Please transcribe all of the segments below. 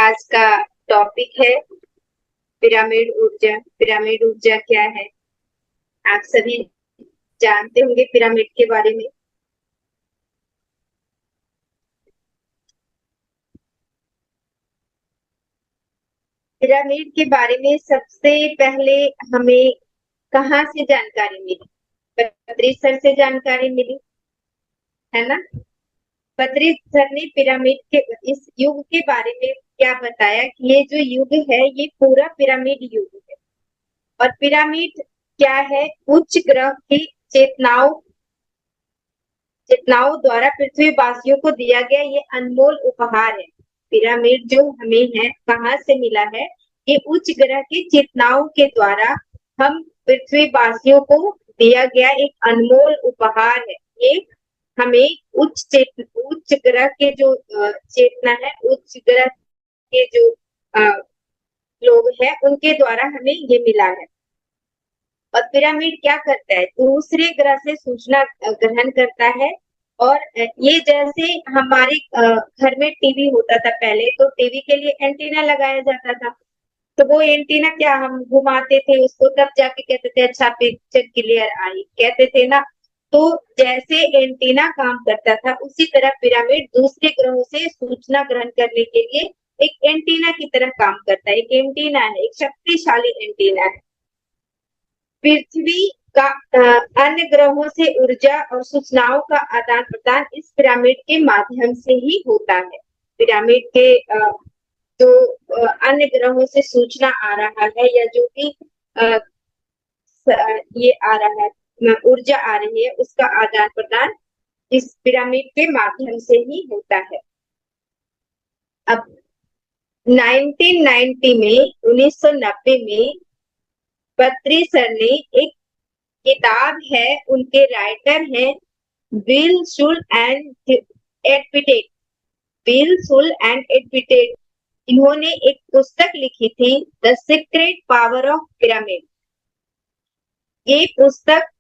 आज का टॉपिक है पिरामिड ऊर्जा। पिरामिड ऊर्जा क्या है? आप सभी जानते होंगे पिरामिड के बारे में। पिरामिड के बारे में सबसे पहले हमें कहाँ से जानकारी मिली? पत्री सर से जानकारी मिली, है ना। पत्री सर ने पिरामिड के इस युग के बारे में क्या बताया कि ये जो युग है ये पूरा पिरामिड युग है। और पिरामिड क्या है? उच्च ग्रह की चेतनाओं चेतनाओं द्वारा पृथ्वी वासियों को दिया गया ये अनमोल उपहार है। पिरामिड जो हमें है कहाँ से मिला है? ये उच्च ग्रह की चेतनाओं के द्वारा हम पृथ्वी वासियों को दिया गया एक अनमोल उपहार है। ये हमें उच्च ग्रह के जो चेतना है, उच्च ग्रह के जो लोग हैं उनके द्वारा हमें ये मिला है। और पिरामिड क्या करता है? दूसरे ग्रह से सूचना ग्रहण करता है। और ये जैसे हमारे घर में टीवी होता था पहले, तो टीवी के लिए एंटीना लगाया जाता था। तो वो एंटीना क्या हम घुमाते थे उसको, तब जाके कहते थे अच्छा पिक्चर क्लियर आई, कहते थे ना। तो जैसे एंटीना काम करता था उसी तरह पिरामिड दूसरे ग्रहों से सूचना ग्रहण करने के लिए एक एंटीना की तरह काम करता है। एक एंटीना है, एक शक्तिशाली एंटीना है। पृथ्वी का अन्य ग्रहों से ऊर्जा और सूचनाओं का आदान प्रदान इस पिरामिड के माध्यम से ही होता है। पिरामिड के जो अन्य ग्रहों से सूचना आ रहा है या जो भी ये आ रहा है, ऊर्जा आ रही है, उसका आदान प्रदान इस पिरामिड के माध्यम से ही होता है। अब 1990 में 1990 में पत्री सर ने एक किताब है, उनके राइटर हैं Bill Schul and Ed Pettit. Bill Schul and Ed Pettit, इन्होंने एक पुस्तक लिखी थी the secret power of pyramid. ये पुस्तक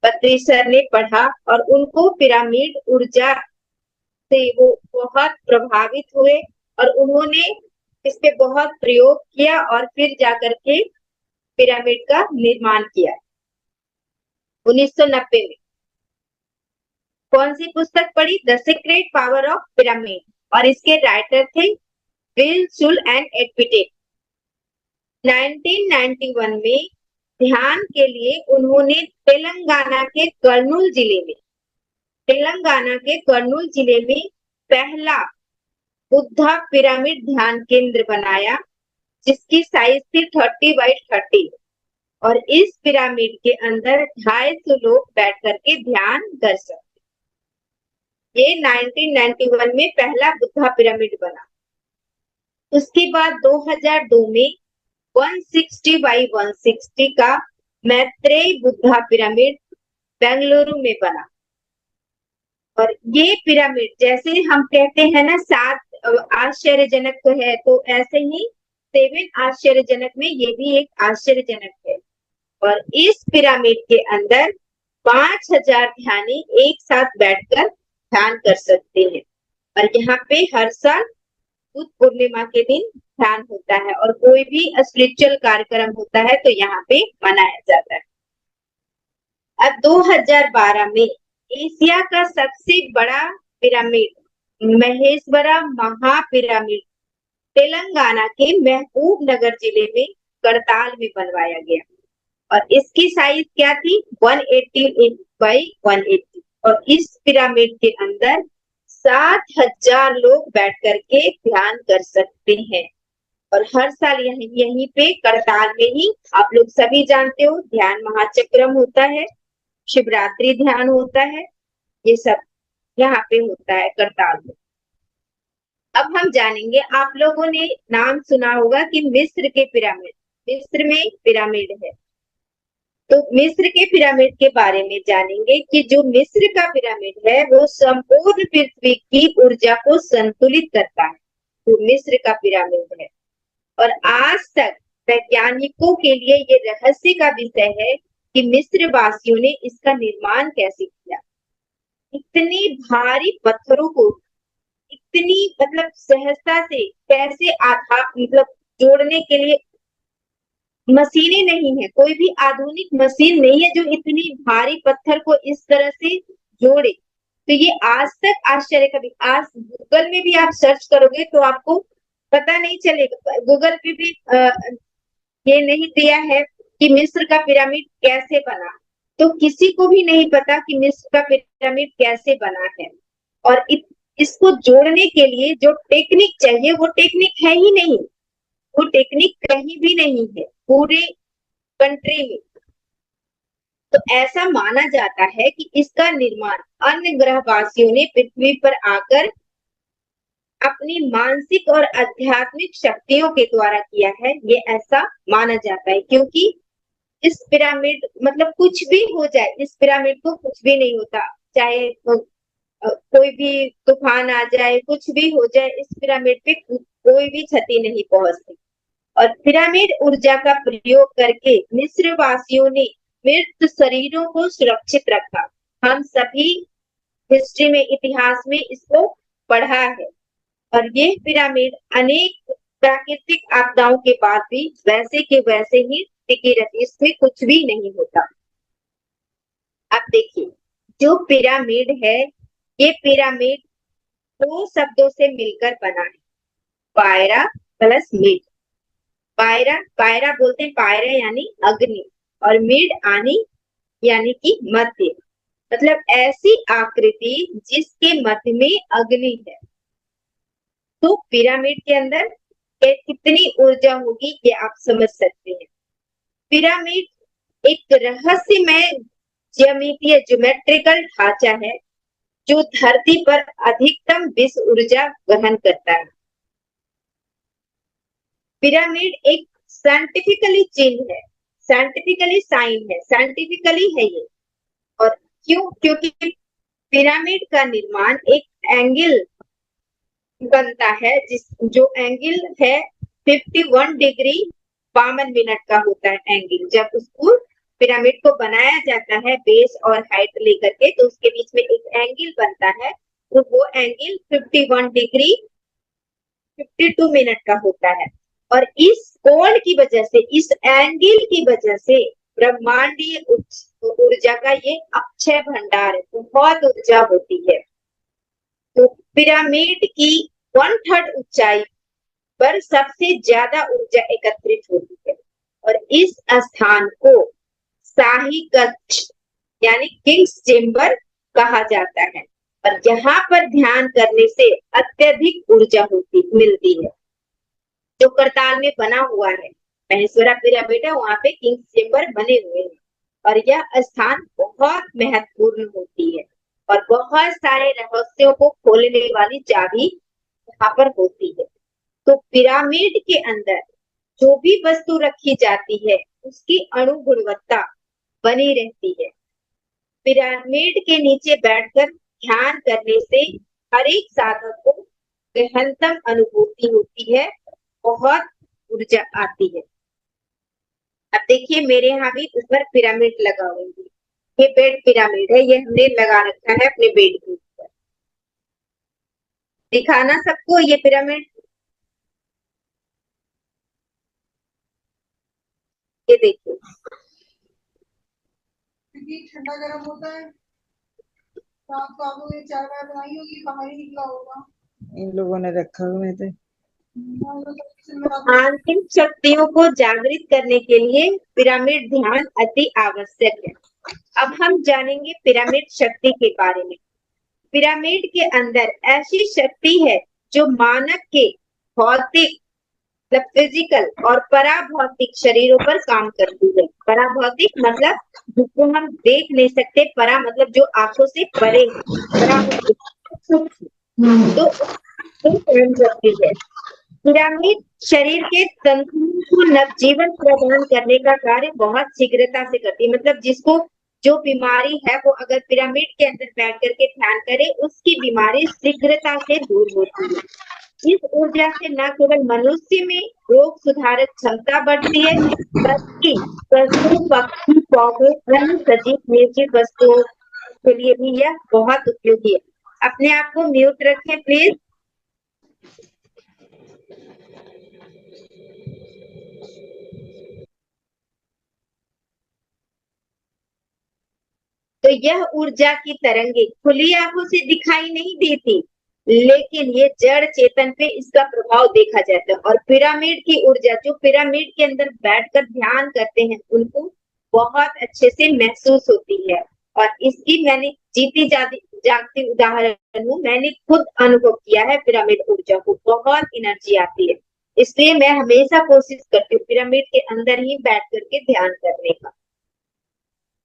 पत्री सर ने पढ़ा और उनको पिरामिड ऊर्जा से वो बहुत प्रभावित हुए और उन्होंने इस पे बहुत प्रयोग किया और फिर जाकर के पिरामिड का निर्माण किया 1990 में। कौन सी पुस्तक पढ़ी? The secret power of pyramid, और इसके राइटर थे बिल शुल एंड एडपिटेट। 1991 में ध्यान के लिए उन्होंने तेलंगाना के कर्नूल जिले में पहला बुद्धा पिरामिड ध्यान केंद्र बनाया, जिसकी साइज थी 30x30। और इस पिरामिड के अंदर 250 लोग बैठ करके ध्यान कर सकते। ये 1991 में पहला बुद्धा पिरामिड बना। उसके बाद 2002 में 160x160 का मैत्रेय बुद्धा पिरामिड बेंगलुरु में बना। और ये पिरामिड जैसे हम कहते हैं ना 7 आश्चर्यजनक तो है, तो ऐसे ही 7 आश्चर्यजनक में ये भी एक आश्चर्यजनक है। और इस पिरामिड के अंदर 5000 ध्यानी एक साथ बैठकर ध्यान कर सकते हैं। और यहाँ पे हर साल बुद्ध पूर्णिमा के दिन ध्यान होता है और कोई भी स्पिरिचुअल कार्यक्रम होता है तो यहाँ पे मनाया जाता है। अब 2012 में एशिया का सबसे बड़ा पिरामिड महेश्वरा महापिरामिड तेलंगाना के महबूब नगर जिले में करताल में बनवाया गया। और इसकी साइज क्या थी? 180x180। और इस पिरामिड के अंदर 7000 लोग बैठ करके ध्यान कर सकते हैं। और हर साल यहीं पे करताल में ही, आप लोग सभी जानते हो, ध्यान महाचक्रम होता है, शिवरात्रि ध्यान होता है, ये सब यहाँ पे होता है करताल में। अब हम जानेंगे, आप लोगों ने नाम सुना होगा कि मिस्र के पिरामिड, मिस्र में पिरामिड है। तो मिस्र के पिरामिड के बारे में जानेंगे कि जो मिस्र का पिरामिड है वो संपूर्ण पृथ्वी की ऊर्जा को संतुलित करता है। तो मिस्र का पिरामिड है और आज तक वैज्ञानिकों के लिए ये रहस्य का विषय है कि मिस्र वासियों ने इसका निर्माण कैसे किया। इतने भारी पत्थरों को इतनी मतलब सहजता से कैसे आधार मतलब जोड़ने के लिए मशीनें नहीं है, कोई भी आधुनिक मशीन नहीं है जो इतनी भारी पत्थर को इस तरह से जोड़े। तो ये आज तक आश्चर्य कभी, आज गूगल में भी आप सर्च करोगे तो आपको पता नहीं चलेगा, गूगल पे भी ये नहीं दिया है कि मिस्र का पिरामिड कैसे बना, तो किसी को भी नहीं पता कि मिस्र का पिरामिड कैसे बना है। और इसको जोड़ने के लिए जो टेक्निक चाहिए वो टेक्निक है ही नहीं, वो टेक्निक कहीं भी नहीं है पूरे कंट्री में। तो ऐसा माना जाता है कि इसका निर्माण अन्य ग्रहवासियों ने पृथ्वी पर आकर अपनी मानसिक और आध्यात्मिक शक्तियों के द्वारा किया है, ये ऐसा माना जाता है। क्योंकि इस पिरामिड मतलब कुछ भी हो जाए, इस पिरामिड को कुछ भी नहीं होता, चाहे कोई भी तूफान आ जाए, कुछ भी हो जाए, इस पिरामिड पे कोई भी क्षति नहीं पहुंचती। और पिरामिड ऊर्जा का प्रयोग करके मिस्र वासियों ने मृत शरीरों को सुरक्षित रखा। हम सभी हिस्ट्री में, इतिहास में इसको पढ़ा है। और ये पिरामिड अनेक प्राकृतिक आपदाओं के बाद भी वैसे के वैसे ही टिके रहते, इसमें कुछ भी नहीं होता। अब देखिए, जो पिरामिड है, ये पिरामिड दो शब्दों से मिलकर बना है, पायरा प्लस मिड। पायरा, पायरा बोलते हैं, पायरा यानी अग्नि, और मिड आनी यानी कि मध्य, मतलब ऐसी आकृति जिसके मध्य में अग्नि है। तो पिरामिड के अंदर कितनी ऊर्जा होगी ये आप समझ सकते हैं। पिरामिड एक रहस्यमय ज्यामितीय ज्योमेट्रिकल ढांचा है जो धरती पर अधिकतम विश्व ऊर्जा ग्रहण करता है। पिरामिड एक साइंटिफिकली चिन्ह है, साइंटिफिकली साइन है, साइंटिफिकली है ये। और क्यों? क्योंकि पिरामिड का निर्माण एक एंगल बनता है, जो एंगल है 51 डिग्री 52 मिनट का होता है एंगल। जब उसको पिरामिड को बनाया जाता है बेस और हाइट लेकर के, तो उसके बीच में एक एंगल बनता है, तो वो एंगल 51 डिग्री 52 मिनट का होता है। और इस कोण की वजह से, इस एंगल की वजह से ब्रह्मांडीय ऊर्जा का ये अक्षय भंडार है, बहुत ऊर्जा होती है। तो पिरामिड की 1/3 ऊंचाई पर सबसे ज्यादा ऊर्जा एकत्रित होती है। और इस स्थान को शाही कक्ष यानी किंग्स चेम्बर कहा जाता है। और यहाँ पर ध्यान करने से अत्यधिक ऊर्जा मिलती है। जो करताल में बना हुआ है, महेश्वरा पिरामिड है, वहां पे किंग्स चेम्बर बने हुए हैं। और यह स्थान बहुत महत्वपूर्ण होती है, और बहुत सारे रहस्यों को खोलने वाली चाबी यहाँ पर होती है। तो पिरामिड के अंदर जो भी वस्तु रखी जाती है उसकी अणु गुणवत्ता बनी रहती है। पिरामिड के नीचे बैठकर ध्यान करने से हर एक साधक को गहनतम अनुभूति होती है, बहुत ऊर्जा आती है। अब देखिए, मेरे यहाँ भी उस पर पिरामिड लगा हुआ है, ये बेड पिरामिड है, ये हमने लगा रखा है अपने बेड के ऊपर। दिखाना सबको ये पिरामिड, ये देखिए। ठंडा गर्म होता है, तो आपको आप लोग ये 4 बार बनाई होगी, बाहर ही निकला होगा, इन लोगों ने रखा हुए थे। आंतरिक शक्तियों को जागृत करने के लिए पिरामिड ध्यान अति आवश्यक है। अब हम जानेंगे पिरामिड शक्ति के बारे में। पिरामिड के अंदर ऐसी शक्ति है जो मानव के भौतिक, फिजिकल और पराभौतिक शरीरों पर काम करती है। पराभौतिक मतलब जिसको हम देख नहीं सकते, परा मतलब जो आंखों से परे, तो काम करती है। पिरामिड शरीर के तंतुओं को नवजीवन प्रदान करने का कार्य बहुत शीघ्रता से करती है। मतलब जिसको जो बीमारी है वो अगर पिरामिड के अंदर बैठ करके ध्यान करे, उसकी बीमारी शीघ्रता से दूर होती है। इस ऊर्जा से न केवल मनुष्य में रोग सुधारक क्षमता बढ़ती है, बल्कि पशु, पक्षी, पौधे, अन्य सजीव निर्जीव वस्तुओं के लिए भी यह बहुत उपयोगी है। अपने आप को म्यूट रखें प्लीज। तो यह ऊर्जा की तरंगे खुली आंखों से दिखाई नहीं देती, लेकिन ये जड़ चेतन पे इसका प्रभाव देखा जाता है। और पिरामिड की ऊर्जा, जो पिरामिड के अंदर बैठकर ध्यान करते हैं, उनको बहुत अच्छे से महसूस होती है। और इसकी मैंने जीती जागती उदाहरण हूँ, मैंने खुद अनुभव किया है। पिरामिड ऊर्जा को बहुत एनर्जी आती है, इसलिए मैं हमेशा कोशिश करती हूँ पिरामिड के अंदर ही बैठ करके ध्यान करने का।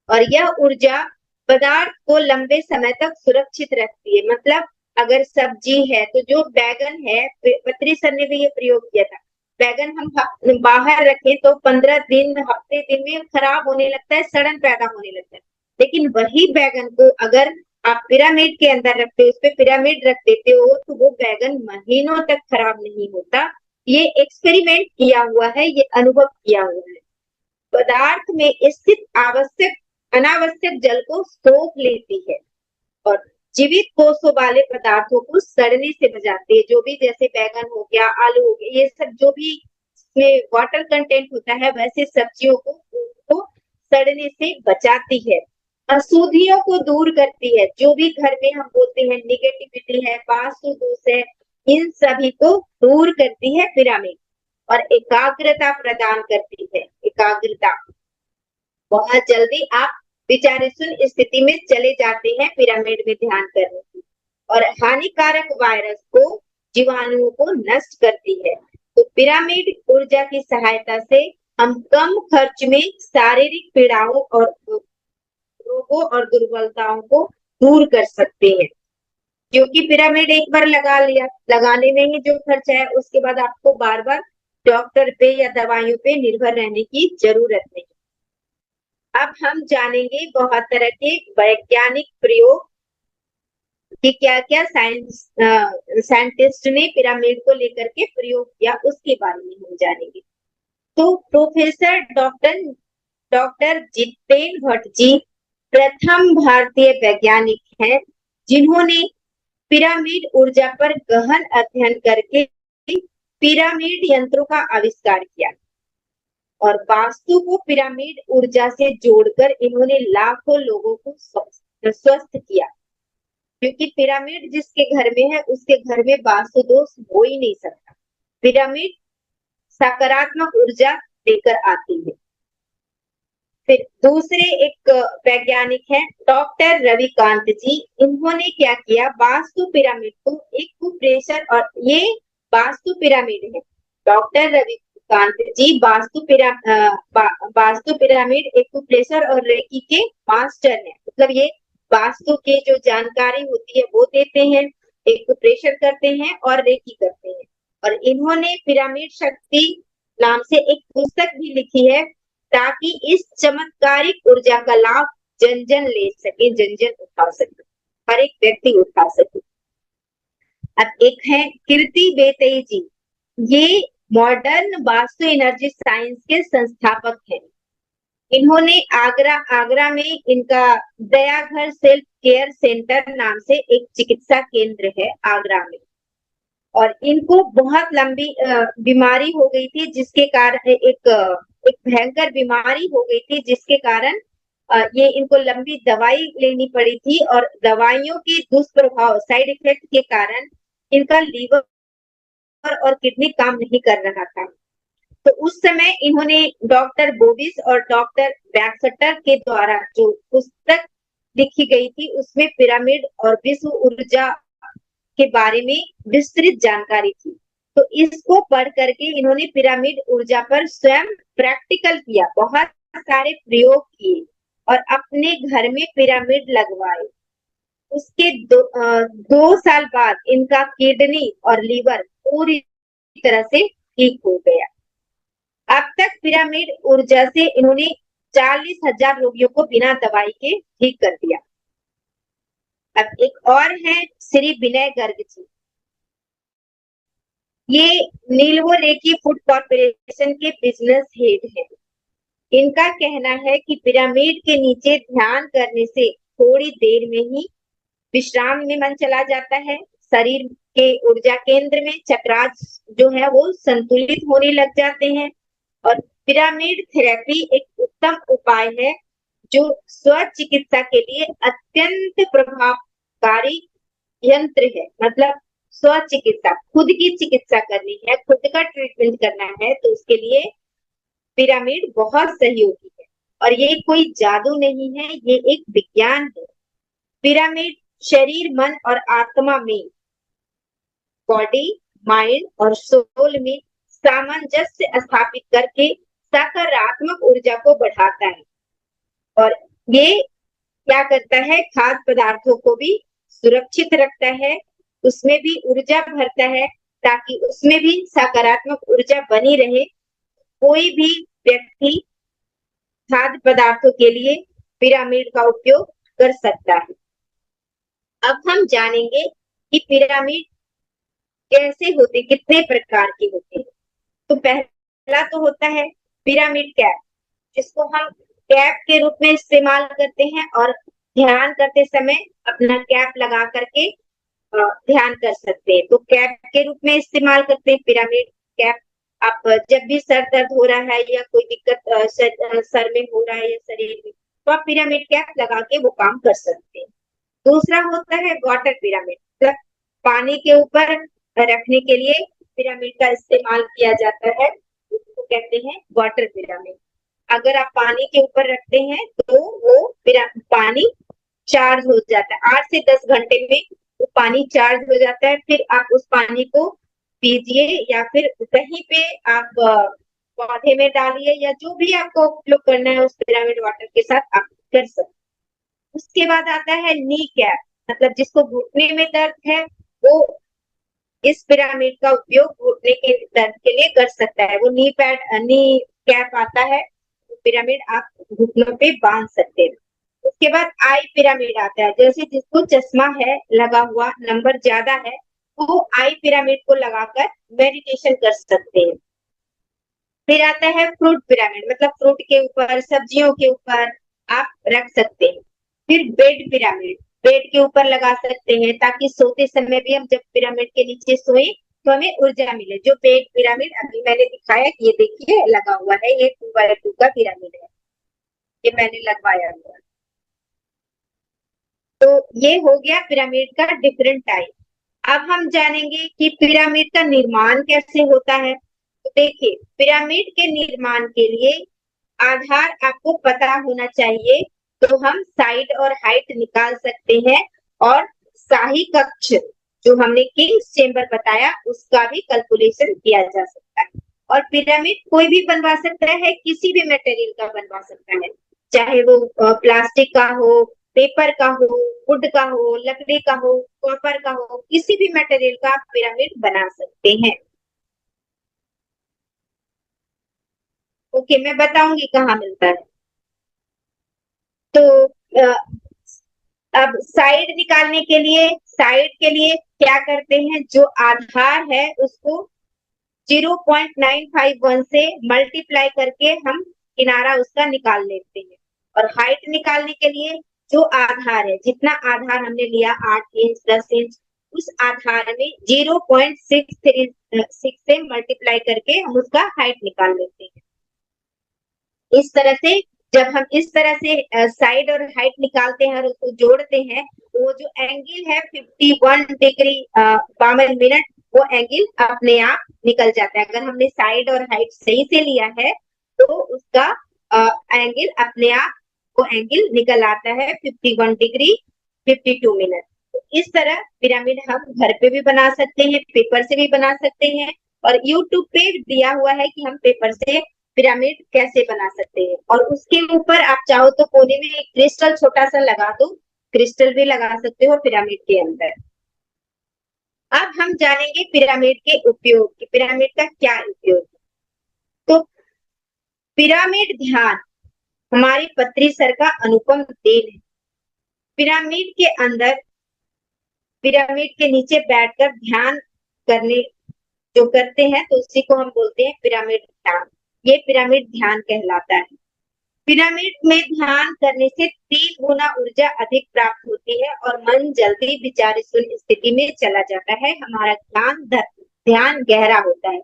और यह ऊर्जा पदार्थ को लंबे समय तक सुरक्षित रखती है। मतलब अगर सब्जी है, तो जो बैगन है, पत्री सर ने भी ये प्रयोग किया था, बैगन हम बाहर रखें तो 15 दिन, हफ्ते दिन में खराब होने लगता है, सड़न पैदा होने लगता है। लेकिन वही बैगन को अगर आप पिरामिड के अंदर रखते हो, उस पर पिरामिड रख देते हो, तो वो बैगन महीनों तक खराब नहीं होता। ये एक्सपेरिमेंट किया हुआ है, ये अनुभव किया हुआ है। पदार्थ में स्थित अनावश्यक जल को सोख लेती है और जीवित कोषों वाले पदार्थों को सड़ने से बचाती है। जो भी, जैसे बैगन हो गया, आलू हो गया, ये सब जो भी इसमें वाटर कंटेंट होता है, वैसे सब्जियों को सड़ने से बचाती है। अशुद्धियों को दूर करती है। जो भी घर में हम बोलते हैं निगेटिविटी है, वास्तु दोष है, इन सभी को दूर करती है पिरामिड। और एकाग्रता प्रदान करती है। एकाग्रता, बहुत जल्दी आप विचारशून्य स्थिति में चले जाते हैं पिरामिड में ध्यान करने की। और हानिकारक वायरस को, जीवाणुओं को नष्ट करती है। तो पिरामिड ऊर्जा की सहायता से हम कम खर्च में शारीरिक पीड़ाओं और रोगों और दुर्बलताओं को दूर कर सकते हैं। क्योंकि पिरामिड एक बार लगा लिया, लगाने में ही जो खर्चा है, उसके बाद आपको बार बार डॉक्टर पे या दवाइयों पे निर्भर रहने की जरूरत नहीं। अब हम जानेंगे बहुत तरह के वैज्ञानिक प्रयोग कि क्या क्या साइंटिस्ट ने पिरामिड को लेकर के प्रयोग किया, उसके बारे में हम जानेंगे। तो प्रोफेसर डॉक्टर जितेन भट्ट जी प्रथम भारतीय वैज्ञानिक हैं, जिन्होंने पिरामिड ऊर्जा पर गहन अध्ययन करके पिरामिड यंत्रों का आविष्कार किया और वास्तु को पिरामिड ऊर्जा से जोड़कर इन्होंने लाखों लोगों को स्वस्थ किया। क्योंकि पिरामिड जिसके घर में है, उसके घर में वास्तु दोष हो ही नहीं सकता। पिरामिड सकारात्मक ऊर्जा लेकर आती है। फिर दूसरे एक वैज्ञानिक है डॉक्टर रविकांत जी। इन्होंने क्या किया, वास्तु पिरामिड को एक्यूप्रेशर, और ये वास्तु पिरामिड है, डॉक्टर रविकांत जी वास्तु पिरामिड एक्यूप्रेशर और रेकी के मास्टर हैं। मतलब ये वास्तु की जो जानकारी होती है वो देते हैं, एक्यूप्रेशर करते हैं और रेकी करते हैं। और इन्होंने पिरामिड शक्ति नाम से एक पुस्तक भी लिखी है, ताकि इस चमत्कारिक ऊर्जा का लाभ जन जन ले सके, जन जन उठा सके, हर एक व्यक्ति उठा सके। अब एक है कीर्ति बेतई जी, ये मॉडर्न वास्तु एनर्जी साइंस के संस्थापक हैं। इन्होंने आगरा में इनका दयाघर सेल्फ केयर सेंटर नाम से एक चिकित्सा केंद्र है आगरा में। और इनको बहुत लंबी बीमारी हो गई थी, जिसके कारण एक भयंकर बीमारी हो गई थी, जिसके कारण ये इनको लंबी दवाई लेनी पड़ी थी। और दवाइयों के दुष्प्रभाव, साइड इफेक्ट के कारण इनका लीवर और किडनी काम नहीं कर रहा था। तो उस समय इन्होंने डॉक्टर बोबिस और डॉक्टर बैक्सटर के द्वारा जो पुस्तक लिखी गई थी, उसमें पिरामिड और विश्व ऊर्जा के बारे में विस्तृत जानकारी थी। तो इसको पढ़ करके इन्होंने पिरामिड ऊर्जा पर स्वयं प्रैक्टिकल किया, बहुत सारे प्रयोग किए और अपने घर में पिरामिड लगवाए। उसके 2 साल बाद इनका किडनी और लीवर पूरी तरह से ठीक हो गया। अब तक पिरामिड ऊर्जा से इन्होंने 40,000 रोगियों को बिना दवाई के ठीक कर दिया। अब एक और है श्री विनय गर्ग जी, ये नीलवो रेकी फूड कॉर्पोरेशन के बिजनेस हेड है। इनका कहना है कि पिरामिड के नीचे ध्यान करने से थोड़ी देर में ही विश्राम में मन चला जाता है, शरीर के ऊर्जा केंद्र में चक्रास जो है वो संतुलित होने लग जाते हैं। और पिरामिड थेरेपी एक उत्तम उपाय है जो स्व चिकित्सा के लिए अत्यंत प्रभावकारी यंत्र है। मतलब स्व चिकित्सा, खुद की चिकित्सा करनी है, खुद का ट्रीटमेंट करना है, तो उसके लिए पिरामिड बहुत सहयोगी है। और ये कोई जादू नहीं है, ये एक विज्ञान है। पिरामिड शरीर, मन और आत्मा में, बॉडी, माइंड और सोल में सामंजस्य स्थापित करके सकारात्मक ऊर्जा को बढ़ाता है। और ये क्या करता है, खाद्य पदार्थों को भी सुरक्षित रखता है, उसमें भी ऊर्जा भरता है ताकि उसमें भी सकारात्मक ऊर्जा बनी रहे। कोई भी व्यक्ति खाद्य पदार्थों के लिए पिरामिड का उपयोग कर सकता है। अब हम जानेंगे कि पिरामिड कैसे होते, कितने प्रकार के होते हैं। तो पहला तो होता है पिरामिड कैप, जिसको हम कैप के रूप में इस्तेमाल करते हैं और ध्यान करते समय अपना कैप लगा करके ध्यान कर सकते हैं। तो कैप के रूप में इस्तेमाल करते हैं पिरामिड कैप। आप जब भी सर दर्द हो रहा है या कोई दिक्कत सर में हो रहा है या शरीर में, तो आप पिरामिड कैप लगा के वो काम कर सकते हैं। दूसरा होता है वाटर पिरामिड, मतलब पानी के ऊपर रखने के लिए पिरामिड का इस्तेमाल किया जाता है, उसको कहते हैं वाटर पिरामिड। अगर आप पानी के ऊपर रखते हैं तो वो पानी चार्ज हो जाता है, 8 से 10 घंटे में वो पानी चार्ज हो जाता है। फिर आप उस पानी को पीजिए या फिर कहीं पे आप पौधे में डालिए, या जो भी आपको उपयोग करना है उस पिरामिड वाटर के साथ आप कर सकते। उसके बाद आता है नी कैप, मतलब जिसको घुटने में दर्द है वो इस पिरामिड का उपयोग घुटने के दर्द के लिए कर सकता है। वो नी कैप आता है, पिरामिड आप घुटनों पे बांध सकते हैं। उसके बाद आई पिरामिड आता है, जैसे जिसको चश्मा है लगा हुआ, नंबर ज्यादा है, वो आई पिरामिड को लगाकर मेडिटेशन कर सकते हैं। फिर आता है फ्रूट पिरामिड, मतलब फ्रूट के ऊपर, सब्जियों के ऊपर आप रख सकते हैं। फिर बेड पिरामिड, बेड के ऊपर लगा सकते हैं ताकि सोते समय भी हम जब पिरामिड के नीचे सोए तो हमें ऊर्जा मिले। जो बेड पिरामिड अभी मैंने दिखाया, ये देखिए लगा हुआ है, ये 2x2 का पिरामिड है, ये मैंने लगवाया हुआ। तो ये हो गया पिरामिड का डिफरेंट टाइप। अब हम जानेंगे कि पिरामिड का निर्माण कैसे होता है। तो देखिए, पिरामिड के निर्माण के लिए आधार आपको पता होना चाहिए, तो हम साइड और हाइट निकाल सकते हैं, और शाही कक्ष जो हमने किंग्स चेम्बर बताया उसका भी कैलकुलेशन किया जा सकता है। और पिरामिड कोई भी बनवा सकता है, किसी भी मटेरियल का बनवा सकता है, चाहे वो प्लास्टिक का हो, पेपर का हो, वुड का हो, लकड़ी का हो, कॉपर का हो, किसी भी मटेरियल का आप पिरामिड बना सकते हैं। ओके, मैं बताऊंगी कहाँ मिलता है। तो अब साइड निकालने के लिए, साइड के लिए क्या करते हैं, जो आधार है उसको 0.951 से मल्टीप्लाई करके हम किनारा उसका निकाल लेते हैं। और हाइट निकालने के लिए जो आधार है, जितना आधार हमने लिया 8 इंच 10 इंच, उस आधार में 0.636 से मल्टीप्लाई करके हम उसका हाइट निकाल लेते हैं। इस तरह से जब हम इस तरह से साइड और हाइट निकालते हैं और उसको जोड़ते हैं, वो जो एंगल है 51 डिग्री 52 मिनट, वो एंगल अपने आप निकल जाता है। अगर हमने साइड और हाइट सही से लिया है तो उसका एंगल अपने आप वो एंगल निकल आता है 51 डिग्री 52 मिनट। तो इस तरह पिरामिड हम घर पे भी बना सकते हैं, पेपर से भी बना सकते हैं, और यूट्यूब पे दिया हुआ है कि हम पेपर से पिरामिड कैसे बना सकते हैं। और उसके ऊपर आप चाहो तो कोने में एक क्रिस्टल छोटा सा लगा दो, क्रिस्टल भी लगा सकते हो पिरामिड के अंदर। अब हम जानेंगे पिरामिड के उपयोग, कि पिरामिड का क्या उपयोग। तो पिरामिड ध्यान हमारी पत्री सर का अनुपम देन है। पिरामिड के अंदर, पिरामिड के नीचे बैठकर ध्यान करने जो करते हैं तो उसी को हम बोलते हैं पिरामिड ध्यान। ये पिरामिड ध्यान कहलाता है। पिरामिड में ध्यान करने से 3 गुना ऊर्जा अधिक प्राप्त होती है और मन जल्दी विचार शून्य स्थिति में चला जाता है। हमारा ध्यान गहरा होता है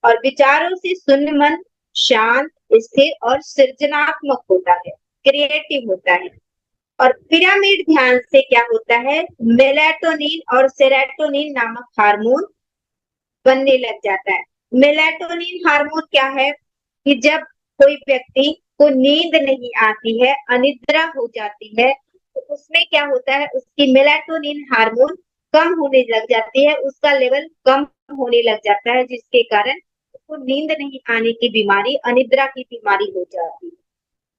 और विचारों से शून्य मन शांत, स्थिर और सृजनात्मक होता है, क्रिएटिव होता है। और पिरामिड ध्यान से क्या होता है, मेलाटोनिन और सेरोटोनिन नामक हार्मोन बनने लग जाता है। मेलाटोनिन हार्मोन क्या है कि जब कोई व्यक्ति को नींद नहीं आती है, अनिद्रा हो जाती है, तो उसमें क्या होता है, उसकी मेलाटोनिन हार्मोन कम होने लग जाती है, उसका लेवल कम होने लग जाता है, जिसके कारण उसको नींद नहीं आने की बीमारी, अनिद्रा की बीमारी हो जाती है।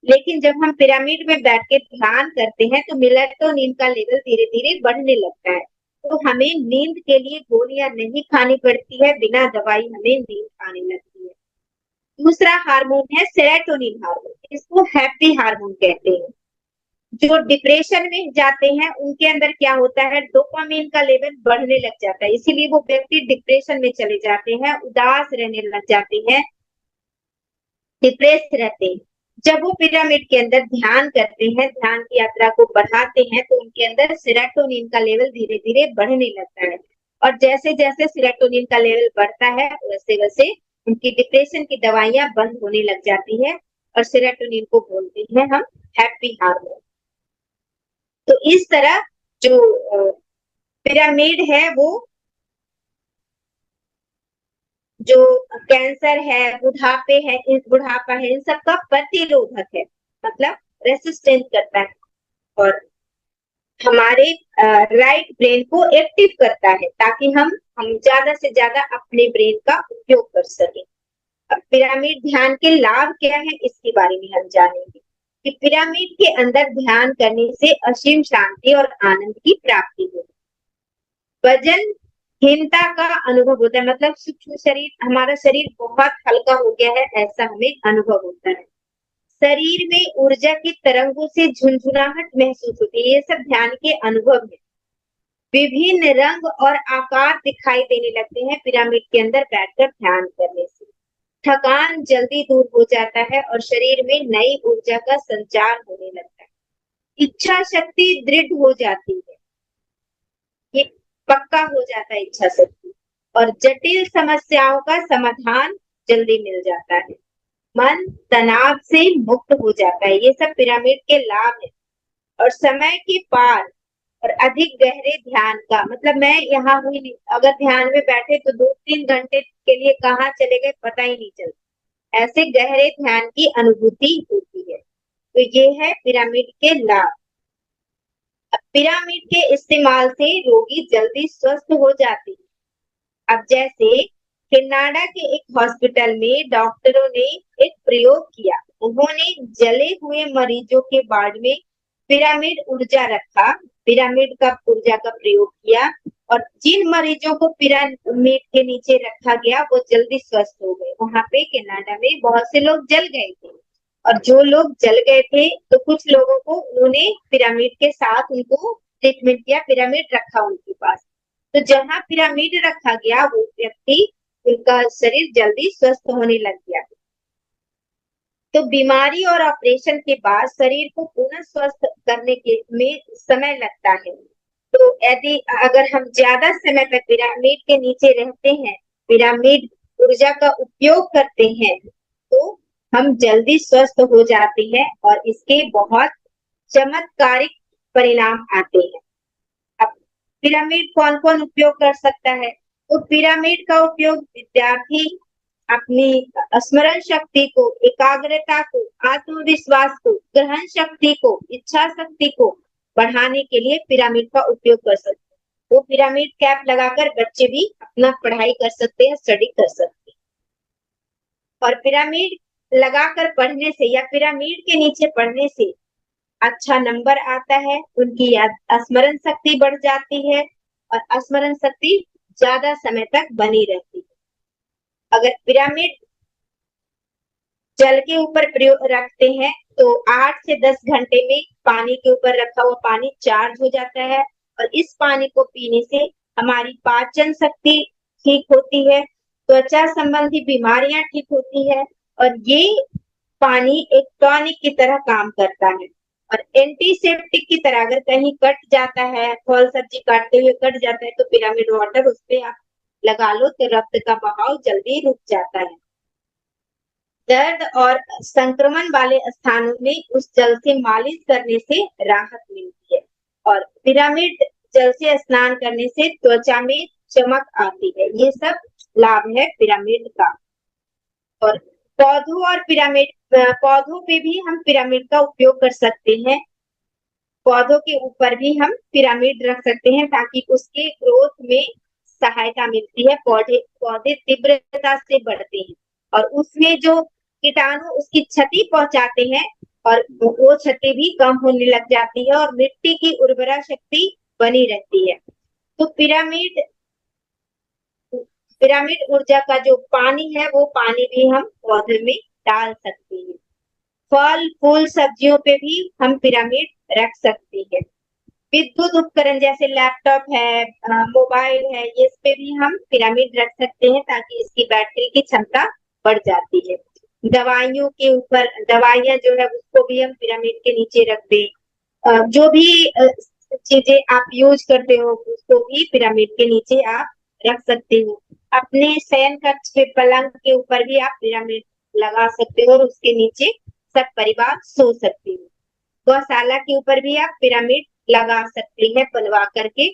लेकिन जब हम पिरामिड में बैठ के ध्यान करते हैं तो मेलाटोनिन का लेवल धीरे धीरे बढ़ने लगता है, तो हमें नींद के लिए गोलियां नहीं खानी पड़ती है, बिना दवाई हमें नींद आने लगती है। दूसरा हार्मोन है सेरोटोनिन हार्मोन, इसको हैप्पी हार्मोन कहते हैं। जो डिप्रेशन में जाते हैं उनके अंदर क्या होता है, डोपामिन का लेवल बढ़ने लग जाता है, इसीलिए वो व्यक्ति डिप्रेशन में चले जाते हैं, उदास रहने लग जाते हैं, डिप्रेस रहते हैं। जब वो पिरामिड के अंदर ध्यान करते हैं, ध्यान की यात्रा को बढ़ाते हैं, तो उनके अंदर सेरोटोनिन का लेवल धीरे धीरे बढ़ने लगता है और जैसे जैसे सेरोटोनिन का लेवल बढ़ता है वैसे वैसे उनकी डिप्रेशन की दवाइयां बंद होने लग जाती है और सेरोटोनिन को बोलते हैं हम हैप्पी हार्मोन। तो इस तरह जो पिरामिड है वो जो कैंसर है, बुढ़ापा है, इन सबका प्रतिरोधक है, मतलब रेसिस्टेंस करता है और हमारे राइट ब्रेन को एक्टिव करता है ताकि हम ज्यादा से ज्यादा अपने ब्रेन का उपयोग कर सके। अब पिरामिड ध्यान के लाभ क्या है, इसके बारे में हम जानेंगे कि पिरामिड के अंदर ध्यान करने से असीम शांति और आनंद की प्राप्ति होती है। वजन हीनता का अनुभव होता है, मतलब सूक्ष्म शरीर, हमारा शरीर बहुत हल्का हो गया है ऐसा हमें अनुभव होता है। शरीर में ऊर्जा की तरंगों से झुंझुनाहट महसूस होती है, ये सब ध्यान के अनुभव है। विभिन्न रंग और आकार दिखाई देने लगते हैं पिरामिड के अंदर बैठकर ध्यान करने से। थकान जल्दी दूर हो जाता है और शरीर में नई ऊर्जा का संचार होने लगता है। इच्छा शक्ति दृढ़ हो जाती है, ये पक्का हो जाता है इच्छा शक्ति, और जटिल समस्याओं का समाधान जल्दी मिल जाता है। मन तनाव से मुक्त हो जाता है, ये सब पिरामिड के लाभ है। और समय के पार और अधिक गहरे ध्यान का मतलब, मैं यहाँ हुई नहीं, अगर ध्यान में बैठे तो 2-3 घंटे के लिए कहाँ चले गए पता ही नहीं चलता, ऐसे गहरे ध्यान की अनुभूति होती है। तो ये है पिरामिड के लाभ। पिरामिड के इस्तेमाल से रोगी जल्दी स्वस्थ हो जाते हैं। अब जैसे कनाडा के एक हॉस्पिटल में डॉक्टरों ने एक प्रयोग किया, उन्होंने जले हुए मरीजों के वार्ड में पिरामिड ऊर्जा रखा, पिरामिड का ऊर्जा का प्रयोग किया और जिन मरीजों को पिरामिड के नीचे रखा गया वो जल्दी स्वस्थ हो गए। वहां पे कनाडा में बहुत से लोग जल गए थे और जो लोग जल गए थे तो कुछ लोगों को उन्होंने पिरामिड के साथ उनको ट्रीटमेंट किया, पिरामिड रखा उनके पास। तो जहां पिरामिड रखा गया वो व्यक्ति, उनका शरीर जल्दी स्वस्थ होने लग गया। तो बीमारी और ऑपरेशन के बाद शरीर को पुनः स्वस्थ करने के में समय लगता है। तो यदि अगर हम ज्यादा समय तक पिरामिड के नीचे रहते हैं, पिरामिड ऊर्जा का उपयोग करते हैं, तो हम जल्दी स्वस्थ हो जाते हैं और इसके बहुत चमत्कारिक परिणाम आते हैं। अब पिरामिड कौन कौन उपयोग कर सकता है, तो पिरामिड का उपयोग विद्यार्थी अपनी स्मरण शक्ति को, एकाग्रता को, आत्मविश्वास को, ग्रहण शक्ति को, इच्छा शक्ति को बढ़ाने के लिए पिरामिड का उपयोग कर सकते हैं। वो पिरामिड कैप लगाकर बच्चे भी अपना पढ़ाई कर सकते हैं, स्टडी कर सकते हैं। और पिरामिड लगाकर पढ़ने से या पिरामिड के नीचे पढ़ने से अच्छा नंबर आता है, उनकी याद स्मरण शक्ति बढ़ जाती है और स्मरण शक्ति ज्यादा समय तक बनी रहती है। अगर पिरामिड जल के ऊपर प्रयोग रखते हैं तो 8 से 10 घंटे में पानी के ऊपर रखा हुआ पानी चार्ज हो जाता है और इस पानी को पीने से हमारी पाचन शक्ति ठीक होती है, त्वचा संबंधी बीमारियां ठीक होती है और ये पानी एक टॉनिक की तरह काम करता है और एंटीसेप्टिक की तरह अगर कहीं कट जाता है, फल सब्जी काटते हुए कट जाता है तो पिरामिड वाटर उस पे आप लगा लो तो रक्त का बहाव जल्दी रुक जाता है। दर्द और संक्रमण वाले स्थानों में उस जल से मालिश करने से राहत मिलती है और पिरामिड जल से स्नान करने से त्वचा में चमक आती है। ये सब लाभ है पिरामिड का। और पौधों और पौधों पे भी हम पिरामिड का उपयोग कर सकते हैं। पौधों के ऊपर भी हम पिरामिड रख सकते हैं ताकि उसके ग्रोथ में सहायता मिलती है। पौधे पौधे तीव्रता से बढ़ते हैं और उसमें जो कीटाणु उसकी क्षति पहुंचाते हैं और वो क्षति भी कम होने लग जाती है और मिट्टी की उर्वरा शक्ति बनी रहती है। तो पिरामिड पिरामिड ऊर्जा का जो पानी है वो पानी भी हम पौधे में डाल सकते हैं। फल फूल सब्जियों पे भी हम पिरामिड रख सकते हैं। विद्युत उपकरण जैसे लैपटॉप है, मोबाइल है, ये इस पे भी हम पिरामिड रख सकते हैं ताकि इसकी बैटरी की क्षमता बढ़ जाती है। दवाइयों के ऊपर दवाइयां जो है उसको भी हम पिरामिड के नीचे रख दें। जो भी चीजें आप यूज करते हो उसको भी पिरामिड के नीचे आप रख सकते हो। अपने शयन कक्ष के पलंग के ऊपर भी आप पिरामिड लगा सकते हो और उसके नीचे सब परिवार सो सकते हो। गौशाला के ऊपर भी आप पिरामिड लगा सकते हैं बनवा करके।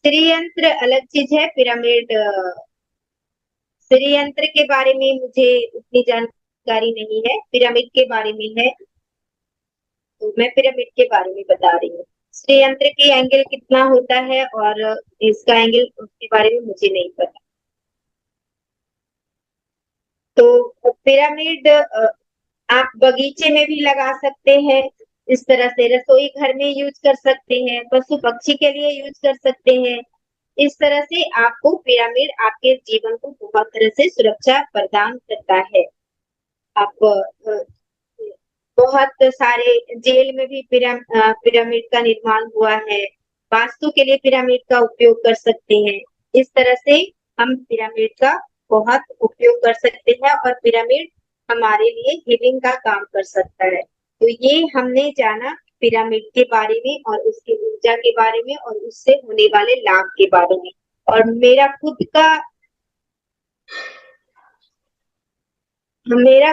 श्रीयंत्र अलग चीज है। पिरामिड श्रीयंत्र के बारे में मुझे उतनी जानकारी नहीं है, पिरामिड के बारे में है तो मैं पिरामिड के बारे में बता रही हूँ। श्रीयंत्र के एंगल कितना होता है और इसका एंगल उसके बारे में मुझे नहीं पता। तो पिरामिड आप बगीचे में भी लगा सकते हैं। इस तरह से रसोई घर में यूज कर सकते हैं, पशु पक्षी के लिए यूज कर सकते हैं। इस तरह से आपको पिरामिड आपके जीवन को बहुत तरह से सुरक्षा प्रदान करता है। आप बहुत सारे जेल में भी पिरामिड का निर्माण हुआ है। वास्तु के लिए पिरामिड का उपयोग कर सकते हैं। इस तरह से हम पिरामिड का बहुत उपयोग कर सकते हैं और पिरामिड हमारे लिए हीलिंग का काम कर सकता है। तो ये हमने जाना पिरामिड के बारे में और उसकी ऊर्जा के बारे में और उससे होने वाले लाभ के बारे में। और मेरा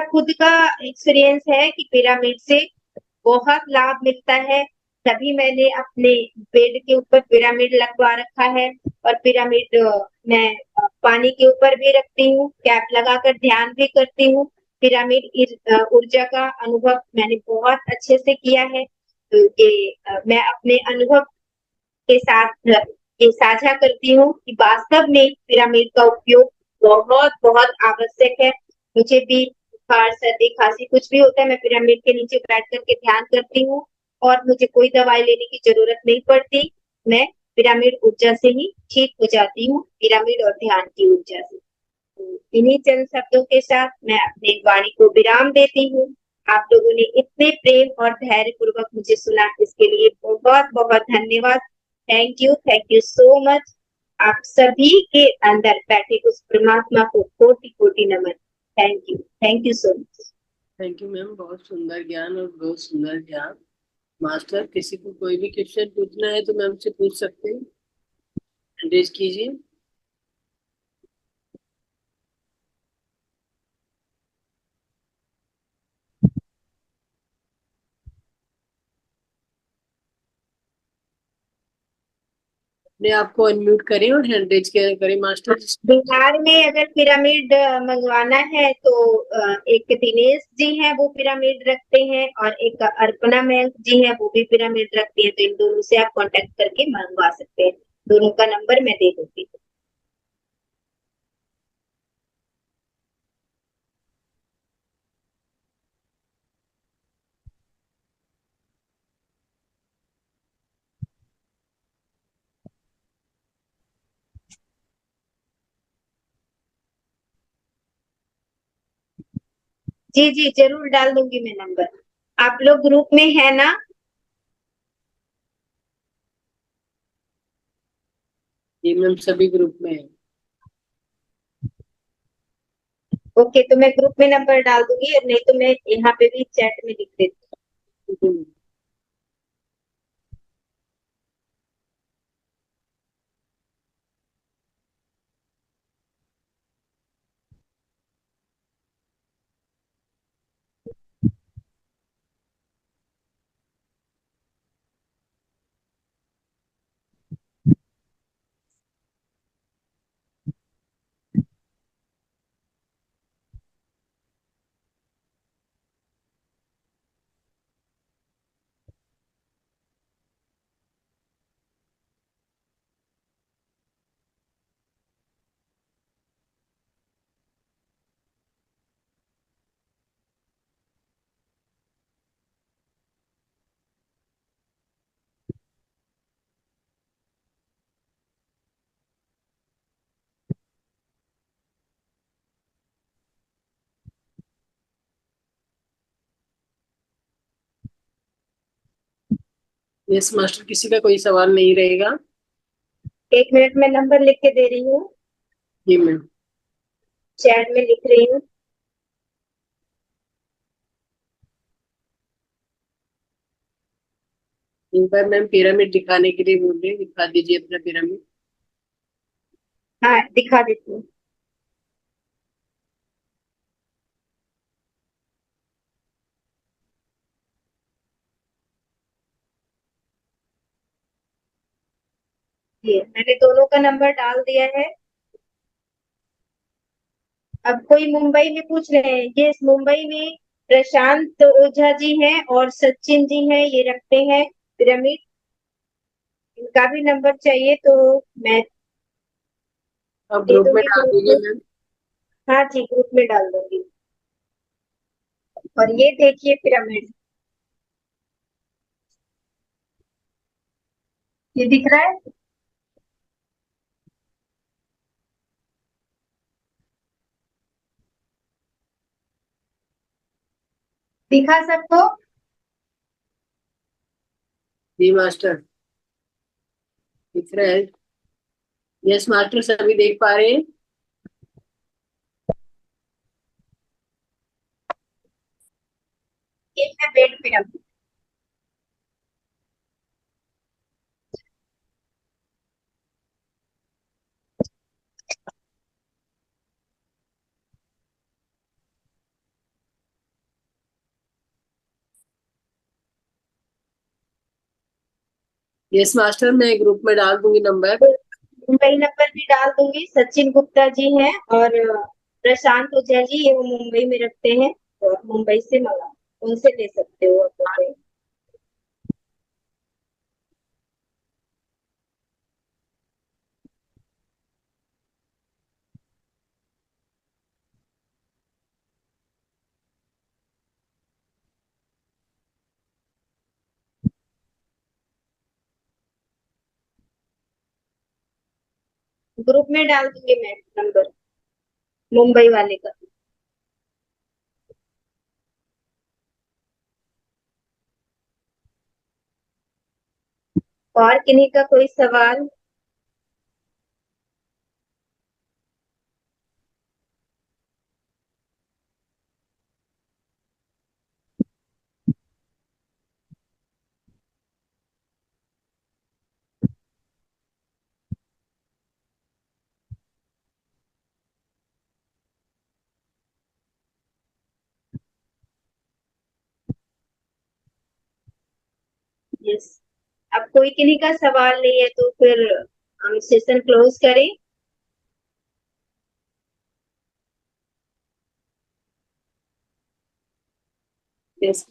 खुद का एक्सपीरियंस है कि पिरामिड से बहुत लाभ मिलता है। तभी मैंने अपने बेड के ऊपर पिरामिड लगवा रखा है और पिरामिड मैं पानी के ऊपर भी रखती हूँ, कैप लगाकर ध्यान भी करती हूँ। पिरामिड ऊर्जा का अनुभव मैंने बहुत अच्छे से किया है। तो ये मैं अपने अनुभव के साथ ये साझा करती हूँ कि वास्तव में पिरामिड का उपयोग बहुत बहुत आवश्यक है। मुझे भी बुखार सर्दी खांसी कुछ भी होता है मैं पिरामिड के नीचे बैठ करके ध्यान करती हूँ और मुझे कोई दवाई लेने की जरूरत नहीं पड़ती। मैं पिरामिड ऊर्जा से ही ठीक हो जाती हूँ, पिरामिड और ध्यान की ऊर्जा से। तो इन्हीं चंद शब्दों के साथ मैं अपनी वाणी को विराम देती हूँ। आप लोगों ने इतने प्रेम और धैर्य पूर्वक मुझे सुना, इसके लिए बहुत बहुत धन्यवाद। Thank you so much. आप सभी के अंदर बैठे उस परमात्मा को कोटि कोटि नमन। Thank you so much. Thank you ma'am, बहुत सुंदर ज्ञान और बहुत सुंदर ज्ञान। मास्टर, किसी को कोई भी क्वेश्चन पूछना है तो मैम से पूछ सकते हैं, रेज कीजिए। अपने आप को अनम्यूट करें और हैंड रेज करें मास्टर। बिहार में अगर पिरामिड मंगवाना है तो एक दिनेश जी हैं वो पिरामिड रखते हैं और एक अर्पणा मैम जी हैं वो भी पिरामिड रखती है। तो इन दोनों से आप कांटेक्ट करके मंगवा सकते हैं। दोनों का नंबर मैं दे दूंगी। जी जी जरूर डाल दूंगी मैं नंबर। आप लोग ग्रुप में है ना? ये मैम सभी ग्रुप में है। ओके, तो मैं ग्रुप में नंबर डाल दूंगी, और नहीं तो मैं यहाँ पे भी चैट में लिख देती हम्म। यस मास्टर, किसी का कोई सवाल नहीं रहेगा। हूँ। 1 मिनट में नंबर लिख के दे रही हूँ, जी मैम। चैट में लिख रही हूँ। एक बार मैम पिरामिड दिखाने के लिए बोल रहे हैं, दिखा दीजिए अपना पिरामिड। हाँ, दिखा देती हूँ। ये मैंने दोनों का नंबर डाल दिया है। अब कोई मुंबई में पूछ रहे हैं, ये मुंबई में प्रशांत ओझा जी हैं और सचिन जी हैं, ये रखते हैं पिरामिड। इनका भी नंबर चाहिए तो मैं अब दे ग्रुप में दूंगी डाल ग्रुप दीजिए में। मैम। हाँ जी, ग्रुप में डाल दूंगी। और ये देखिए पिरामिड, ये दिख रहा है? दिखा सबको? जी मास्टर, दिख रहा है। यस मास्टर, सभी देख पा रहे हैं। ये है बेड पिरामिड। यस मास्टर, मैं ग्रुप में डाल दूंगी नंबर। तो मुंबई नंबर भी डाल दूंगी। सचिन गुप्ता जी हैं और प्रशांत ओझा जी, ये वो मुंबई में रखते हैं, और मुंबई से मंगा, उनसे ले सकते हो आप रुपए। ग्रुप में डाल दूंगी मैं नंबर, मुंबई वाले का। और किन्हीं का कोई सवाल? यस। अब कोई किन्हीं का सवाल नहीं है तो फिर हम सेशन क्लोज करें। यस।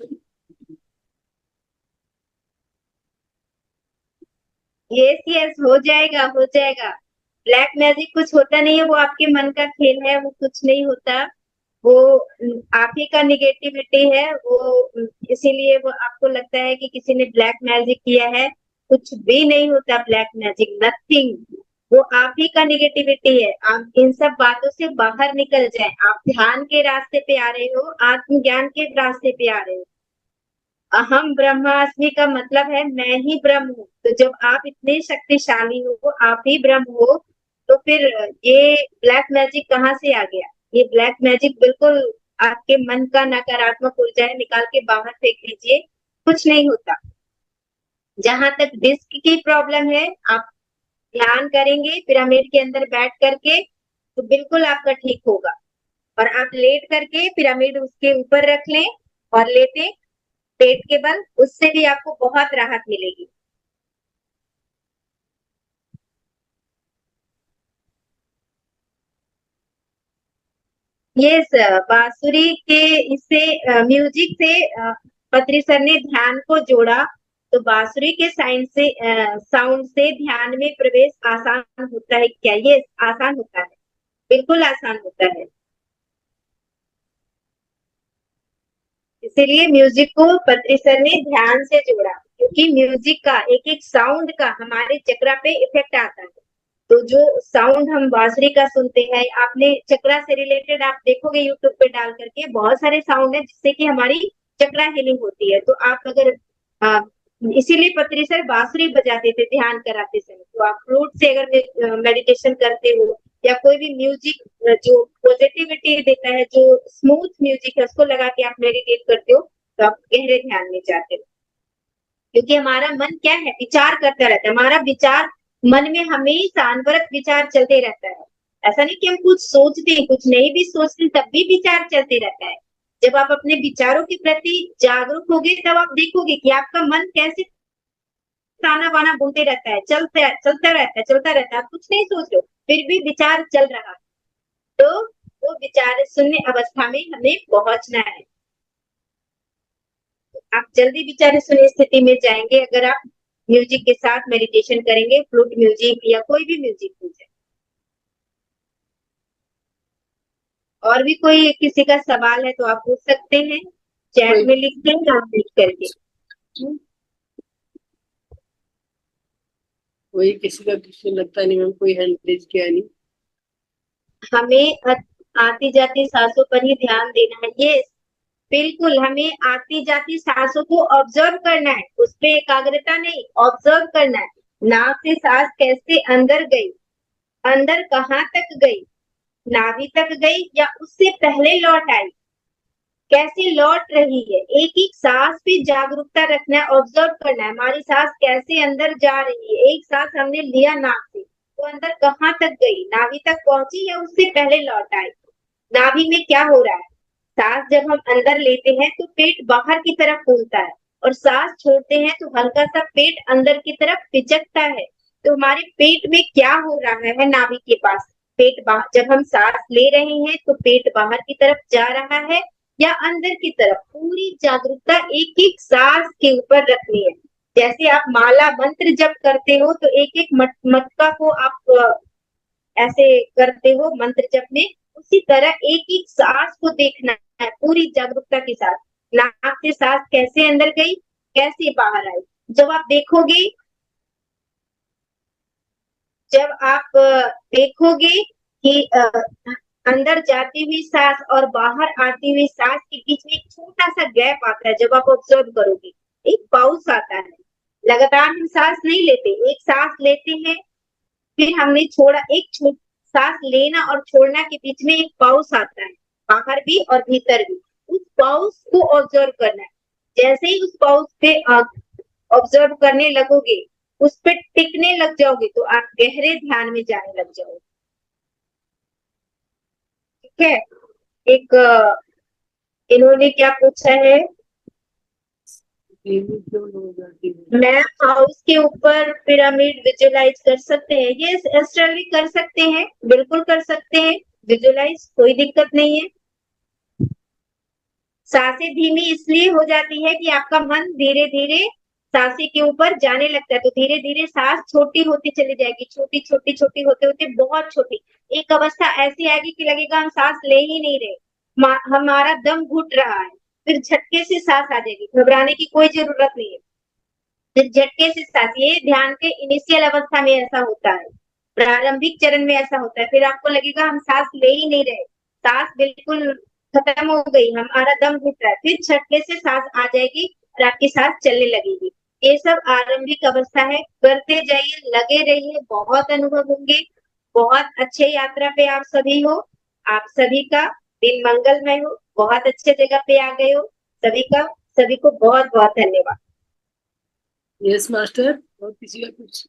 यस यस, हो जाएगा हो जाएगा। ब्लैक मैजिक कुछ होता नहीं है, वो आपके मन का खेल है, वो कुछ नहीं होता। वो आप ही का निगेटिविटी है वो, इसीलिए वो आपको लगता है कि किसी ने ब्लैक मैजिक किया है। कुछ भी नहीं होता ब्लैक मैजिक, नथिंग। वो आप ही का निगेटिविटी है। आप इन सब बातों से बाहर निकल जाए। आप ध्यान के रास्ते पे आ रहे हो, आत्मज्ञान के रास्ते पे आ रहे हो। अहम ब्रह्मास्मि का मतलब है मैं ही ब्रह्म हूँ। तो जब आप इतने शक्तिशाली हो, आप ही ब्रह्म हो, तो फिर ये ब्लैक मैजिक कहाँ से आ गया? ये ब्लैक मैजिक बिल्कुल आपके मन का नकारात्मक ऊर्जा है, निकाल के बाहर फेंक दीजिए, कुछ नहीं होता। जहां तक डिस्क की प्रॉब्लम है, आप ध्यान करेंगे पिरामिड के अंदर बैठ करके, तो बिल्कुल आपका ठीक होगा। और आप लेट करके पिरामिड उसके ऊपर रख लें और लेटे पेट के बल, उससे भी आपको बहुत राहत मिलेगी। ये बांसुरी के इससे म्यूजिक से पत्री सर ने ध्यान को जोड़ा। तो बांसुरी के साउंड से ध्यान में प्रवेश आसान होता है क्या? ये आसान होता है, बिल्कुल आसान होता है। इसीलिए म्यूजिक को पत्री सर ने ध्यान से जोड़ा, क्योंकि म्यूजिक का एक एक साउंड का हमारे चक्रा पे इफेक्ट आता है। तो जो साउंड हम बांसुरी का सुनते हैं, आपने चक्रा से रिलेटेड आप देखोगे यूट्यूब पे डाल करके, बहुत सारे साउंड है जिससे कि हमारी चक्रा हीलिंग होती है। तो आप अगर इसीलिए पत्री सर बांसुरी बजाते थे ध्यान कराते समय। तो आप फ्लूट से अगर मेडिटेशन करते हो, या कोई भी म्यूजिक जो पॉजिटिविटी देता है, जो स्मूथ म्यूजिक है, उसको लगा के आप मेडिटेट करते हो, तो आप गहरे ध्यान में जाते हो। क्योंकि हमारा मन क्या है, विचार करता रहता है। हमारा विचार, मन में हमेशा अनवरत विचार चलते रहता है। ऐसा नहीं कि हम कुछ सोचते हैं, कुछ नहीं भी सोचते तब भी विचार चलते रहता है। जब आप अपने विचारों के प्रति जागरूक होगे, तब आप देखोगे कि आपका मन कैसे ताना बाना बोलते रहता है, चलता रहता है, आप कुछ नहीं सोच रहे हो, फिर भी विचार चल रहा है। तो वो विचार शून्य अवस्था में हमें पहुंचना है। आप जल्दी विचार शून्य स्थिति में जाएंगे अगर आप म्यूजिक के साथ मेडिटेशन करेंगे, फ्लूट म्यूजिक या कोई भी म्यूजिक हो जाए। और भी कोई किसी का सवाल है तो आप पूछ सकते हैं, चैट में लिख दें या लिख करके। कोई किसी का क्वेश्चन लगता नहीं मैम, कोई हैंड रेज किया नहीं। हमें आती जाती सांसों पर ही ध्यान देना है। ये बिल्कुल, हमें आती जाती सांसों को ऑब्जर्व करना है, उस पे एकाग्रता नहीं, ऑब्जर्व करना है। नाक से सांस कैसे अंदर गई, अंदर कहाँ तक गई, नाभि तक गई या उससे पहले लौट आई, कैसे लौट रही है। एक एक सांस पे जागरूकता रखना है, ऑब्जर्व करना है हमारी सांस कैसे अंदर जा रही है। एक सांस हमने लिया नाक से, तो अंदर कहाँ तक गई, नाभि तक पहुंची या उससे पहले लौट आई। नाभि में क्या हो रहा है, सांस जब हम अंदर लेते हैं तो पेट बाहर की तरफ फूलता है, और सांस छोड़ते हैं तो हल्का सा पेट अंदर की तरफ पिचकता है। तो हमारे पेट में क्या हो रहा है, नाभि के पास पेट बाहर, जब हम सांस ले रहे हैं तो पेट बाहर की तरफ जा रहा है या अंदर की तरफ। पूरी जागरूकता एक एक सांस के ऊपर रखनी है। जैसे आप माला मंत्र जप करते हो, तो एक एक मटका को आप ऐसे करते हो मंत्र जप में, उसी तरह एक एक सांस को देखना है पूरी जागरूकता के साथ। नाक से सांस कैसे अंदर गई, कैसे बाहर आई। जब आप देखोगे, जब आप देखोगे कि अंदर जाती हुई सांस और बाहर आती हुई सांस के बीच में एक छोटा सा गैप आता है, जब आप ऑब्जर्व करोगे एक पाउस आता है। लगातार हम सांस नहीं लेते, एक सांस लेते हैं फिर हमने छोड़ा, एक सांस लेना और छोड़ना के बीच में एक पाउस आता है, बाहर भी और भीतर भी। उस पाउस को ऑब्जर्व करना है। जैसे ही उस पाउस पे ऑब्जर्व करने लगोगे, उस पे टिकने लग जाओगे, तो आप गहरे ध्यान में जाने लग जाओगे। ठीक है। एक इन्होंने क्या पूछा है, मैम हाउस के ऊपर पिरामिड विजुअलाइज कर सकते हैं? ये एस्ट्रली कर सकते हैं, बिल्कुल कर सकते हैं विजुअलाइज, कोई दिक्कत नहीं है। सांसें धीमी इसलिए हो जाती है कि आपका मन धीरे धीरे सांसे के ऊपर जाने लगता है, तो धीरे धीरे सांस छोटी होती चली जाएगी, छोटी छोटी छोटी होते होते बहुत छोटी। एक अवस्था ऐसी आएगी कि लगेगा हम सांस ले ही नहीं रहे, हमारा दम घुट रहा है। फिर झटके से सांस आ जाएगी, घबराने की कोई जरूरत नहीं है। फिर झटके से सांस, ये ध्यान के इनिशियल अवस्था में ऐसा होता है, प्रारंभिक चरण में ऐसा होता है। फिर आपको लगेगा हम सांस ले ही नहीं रहे, सांस बिल्कुल खत्म हो गई, हमारा दम घुट रहा है। फिर झटके से सांस आ जाएगी और आपकी सांस चलने लगेगी। ये सब आरंभिक अवस्था है, करते जाइए, लगे रहिए, बहुत अनुभव होंगे। बहुत अच्छे यात्रा पे आप सभी हो। आप सभी का दिन मंगलमय हो, बहुत अच्छे जगह पे आ गए हो। सभी को बहुत बहुत धन्यवाद। यस मास्टर, और किसी का कुछ?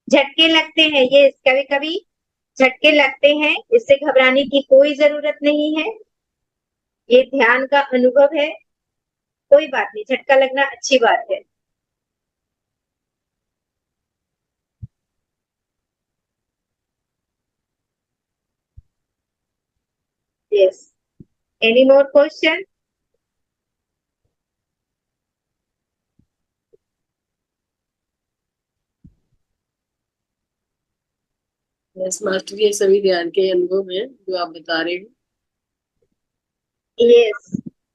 झटके लगते हैं, ये कभी कभी झटके लगते हैं, इससे घबराने की कोई जरूरत नहीं है। ये ध्यान का अनुभव है, कोई बात नहीं, झटका लगना अच्छी बात है। Yes, any more question? Yes master, ये सभी ध्यान के अनुभव हैं जो आप बता रहे हैं। यस,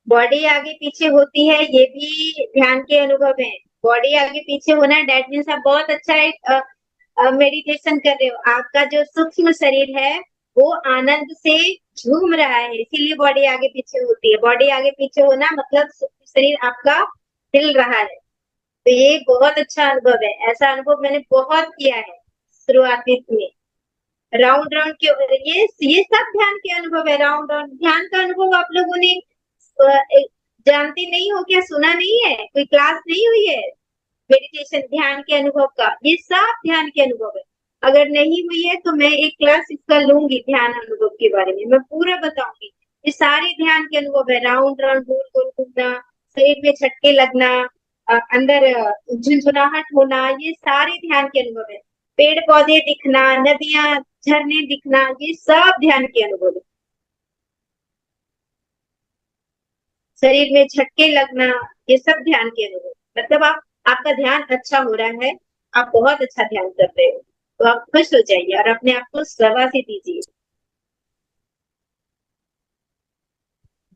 बॉडी आगे पीछे होती है, ये भी ध्यान के अनुभव है। बॉडी आगे पीछे होना, डेट मीन्स आप बहुत अच्छा एक मेडिटेशन कर रहे हो। आपका जो सूक्ष्म शरीर है वो आनंद से झूम रहा है, इसीलिए बॉडी आगे पीछे होती है। बॉडी आगे पीछे होना मतलब सूक्ष्म शरीर आपका हिल रहा है। तो ये बहुत अच्छा अनुभव है, ऐसा अनुभव मैंने बहुत किया है शुरुआती में। राउंड राउंड के ये सब ध्यान के अनुभव है। राउंड राउंड ध्यान का अनुभव आप लोगों ने जानते नहीं हो क्या? सुना नहीं है? कोई क्लास नहीं हुई है मेडिटेशन ध्यान के अनुभव का? ये सब ध्यान के अनुभव है। अगर नहीं हुई है तो मैं एक क्लास इसका लूंगी, ध्यान अनुभव के बारे में मैं पूरा बताऊंगी। ये सारे ध्यान के अनुभव है। राउंड राउंड गोल गोल घूमना, शरीर में झटके लगना, अंदर झुंझुनाहट होना, ये सारे ध्यान के अनुभव है। पेड़ पौधे दिखना, नदियां झरने दिखना, ये सब ध्यान के अनुभव है। शरीर में झटके लगना, ये सब ध्यान के अनुभव। मतलब आपका ध्यान अच्छा हो रहा है, आप बहुत अच्छा ध्यान कर रहे हो, तो आप खुश हो जाइए और अपने आप को शाबाशी दीजिए।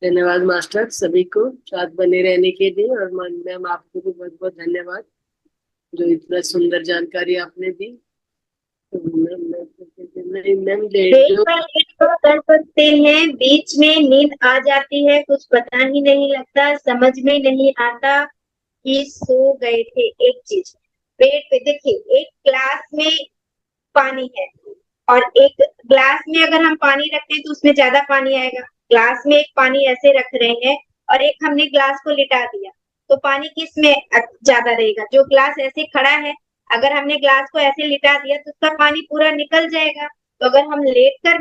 धन्यवाद मास्टर, सभी को साथ बने रहने के लिए। और मैम आपको भी बहुत बहुत धन्यवाद जो इतना सुंदर जानकारी आपने दी। मैम जो कर सकते हैं, बीच में नींद आ जाती है, कुछ पता ही नहीं लगता, समझ में नहीं आता कि सो गए थे। एक चीज पेट पे देखिए, एक ग्लास में पानी है और एक ग्लास में अगर हम पानी रखते हैं तो उसमें ज्यादा पानी आएगा। ग्लास में एक पानी ऐसे रख रहे हैं और एक हमने ग्लास को लिटा दिया, तो पानी किस में ज्यादा रहेगा? जो ग्लास ऐसे खड़ा है, अगर हमने ग्लास को ऐसे लिटा दिया तो उसका पानी पूरा निकल जाएगा। तो अगर हम लेट कर